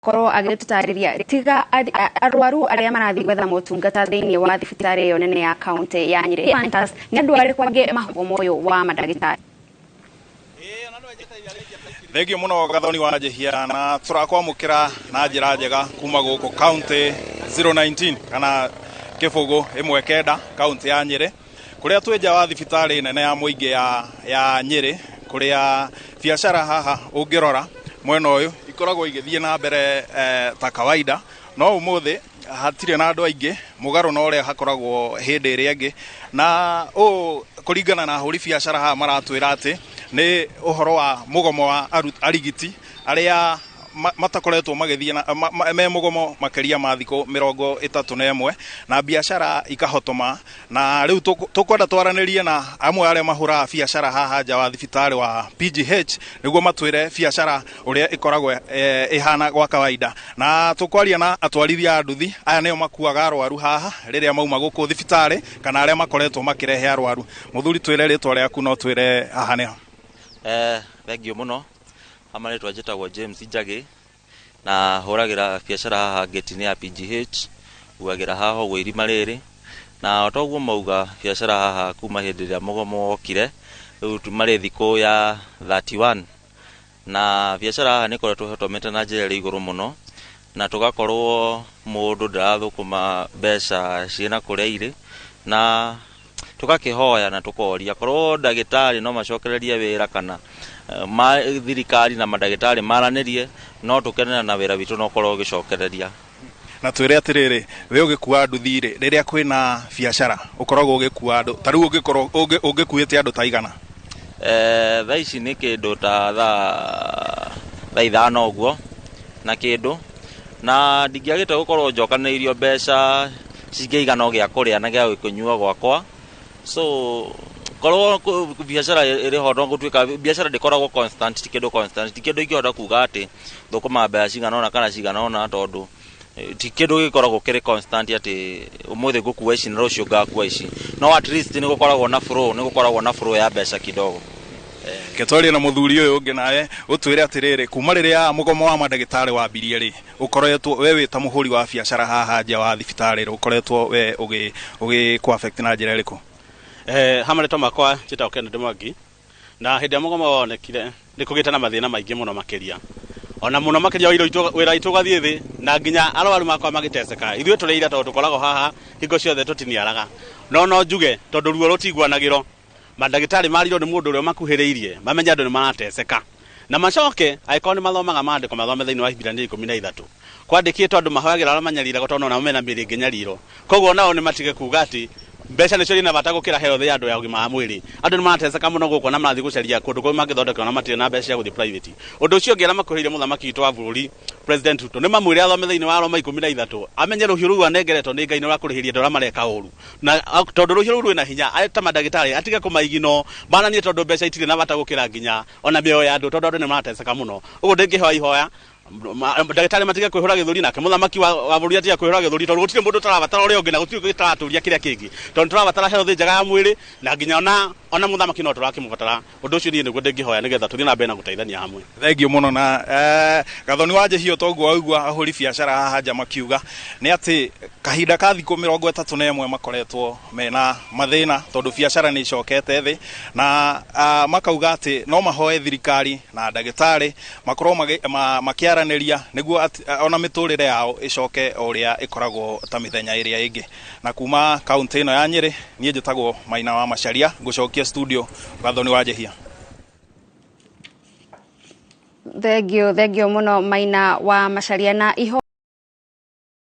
korwo agĩtũtarĩria tiga arwaru arĩa marathi gwetha motungata thĩinĩ wa thibitarĩ ĩyo nene ya kaunti ya Nyeri nĩ andũ arĩkũ angĩ mahomo ũyũ wa mandagĩtarĩ. Thengio muno Gathoni wa Njihia na tũrakwamũkĩra na njĩra njega kuma gũkũ kaunti 019 kana Kĩbũgũ 19 kaunti ya Nyeri kũrĩa twĩnja wa thibitarĩ nene ya mũingĩ ya Nyeri kũrĩa biacara haha ũngĩrora mwena ũyũ ikoragwo igĩthiĩ na mbere ta kawaida no ũmũthĩ hatirĩ na andũ aingĩ mũgarũ na ũrĩa hakoragwo hĩndĩ ĩrĩa ĩngĩ na kũringana na ahũri biacara haha maratwĩra atĩ nĩ ũhoro wa mũgomo wa arigiti arĩa matakoretwo magĩthiĩ me mũgomo makĩria ma thikũ 31 na biacara ikahotoma na rĩu tũkwenda twaranĩrie na amwe arĩa mahũraga biacara haha nja wa thibitarĩ wa PGH nĩguo matwĩre biacara ũrĩa ĩkoragwo ĩhana gwa kawaida na tũkwaria na atwarithia a nduthi aya nĩo makuaga arwaru haha rĩrĩa mauma gũkũ thibitarĩ kana arĩa makoretwo makĩrehe arwaru. Mũthuri twĩre rĩtwa rĩaku no twĩre haha nĩho. Thengio muno amarĩtwa njĩtagwo James Njagi na hũragĩra biacara haha gate-inĩ ya PGH huagĩra haha ũguo irima rĩrĩ na otoguo mauga biacara haha kuma hĩndĩ ĩrĩa mũgomo wokire rĩu marĩ thikũ ya 31 na biacara haha nĩkoretwo hotomete na njĩra ĩrĩ igũrũ mũno na tũgakorwo mũndũ ndarathũkũma mbeca ciĩna kũrĩa irĩ na tũgakĩhoya na tũkoria korwo ndagĩtarĩ no macokererie wĩra kana thirikari na mandagĩtarĩ maranĩrie no tũkenera na wĩra witũ no korwo gĩcokereria. Na twĩre atĩrĩrĩ we ũgĩkua nduthi rĩrĩa kwĩna biacara ũkoragwo ũgĩkua andũ ta rĩu ũngĩkorwo ũngĩkuĩte andũ ta igana? Thaa ici nĩ kĩndũ ta thaa ithano ũguo na kĩndũ na ndingĩagĩte gũkorwo njokanĩirio mbeca cingĩigana gĩa kũrĩa na gĩa kũnyua gwakwa so korwo biacara ĩrĩ ho no gũtuĩka biacara ndĩkoragwo constant ti kĩndũ ingĩhota kuga atĩ thũkũma mbeca cigana ona kana cigana ona tondũ ti kĩndũ gĩkoragwo kĩrĩ constant atĩ ũmũthĩ ngũkua ici na rũciũ ngakua ici no at least nĩgũkoragwo na flow ya mbeca kidogo. Ketwaria na mũthuri ũyũ ũngĩ naye ũtwĩre atĩrĩrĩ kuma rĩrĩa mũgomo wa mandagĩtarĩ wambirie rĩ ũkoretwo we wĩ ta mũhũri wa biacara haha nja wa thibitarĩ ũkoretwo we ũgĩ affect na njĩra ĩrĩkũ? Hamarĩtwa makwa njĩtagwo Kennedy Mwangi na hĩndĩ ya mũgomo wonekire nĩkũgĩte na mathĩna maingĩ mũno makĩria ona mũno makĩria wĩra witũ ũgathiĩ thĩ na nginya arwaru makwa magĩteceka ithuĩ tũrĩira tondũ tũkoragwo haha hingo ciothe tũtiniaraga no njuge tondũ ruo rũtiguanagĩrwo mandagĩtarĩ marirwo nĩ mũndũ ũrĩa makuhĩrĩirie mamenye andũ nĩ marateceka na macoke angĩkorwo nĩ mathomaga maandĩko mathome thĩinĩ wa ihinda rĩa 13 kwandĩkĩtwo andũ mahoyagĩra arĩa manyarira tondũ ona mena mĩrĩ ĩngĩnyarirwo koguo nao nĩ matige kuga atĩ mbeca nĩcio irĩ na bata gũkĩra health ya andũ ya ũgima wa mwĩrĩ. Andũ nĩ marateceka mũno gũkũ na marathiĩ gũcaria kũndũ kũu mangĩthondekwo na matirĩ na mbeca cia gũthiĩ private. Ũndũ ũcio ũngĩ arĩa makuhĩrĩirie mũthamaki witũ wa bũrũri President Ruto nĩ mamwĩre athome thĩinĩ wa Roma 13 amenye rũhiũ rũu anengeretwo nĩ Ngai nĩ rũrakũrĩhĩria andũ arĩa mareka ũũru na tondũ rũhiũ rũu rwĩna hinya ta mandagĩtarĩ atige kũmaigino mananie tondũ mbeca itirĩ na bata gũkĩra nginya ona mĩoyo ya andũ tondũ andũ nĩ marateceka mũno. Ũguo ndĩngĩhoya ihoya ndagĩtarĩ matige kwĩhũra gĩthũri nake mũthamaki wa bũrũri atige kwĩhũra gĩthũri tondũ gũtirĩ mũndũ tũrabatara ũrĩa ũngĩ na gũtirĩ gĩtaratũria kĩrĩa kĩngĩ tondũ tũrabatara health njega ya mwĩrĩ na nginya ona mũthamaki no tũrakĩmũbatara. Ũndũ ũcio niĩ nĩguo ndĩngĩhoya nĩgetha tũthiĩ na mbere na gũteithania hamwe. Thengio mũno na Gathoni wa Njihia toguo augua ahũri biacara haha nja makiuga nĩ atĩ kahinda ka thikũ 31 makoretwo mena mathĩna tondũ biacara nĩ icokete thĩ na makauga atĩ no mahoe thirikari na ndagĩtarĩ makorwo makĩaranĩria nĩguo ona mĩtũrĩre yao ĩcoke o ũrĩa ĩkoragwo ta mĩthenya ĩrĩa ĩngĩ. Na kuma kaunti ĩno ya Nyeri niĩ njĩtagwo Maina wa Macharia ngũcokia studio Gathoni wa Njihia. Thengio mũno Maina wa Macharia na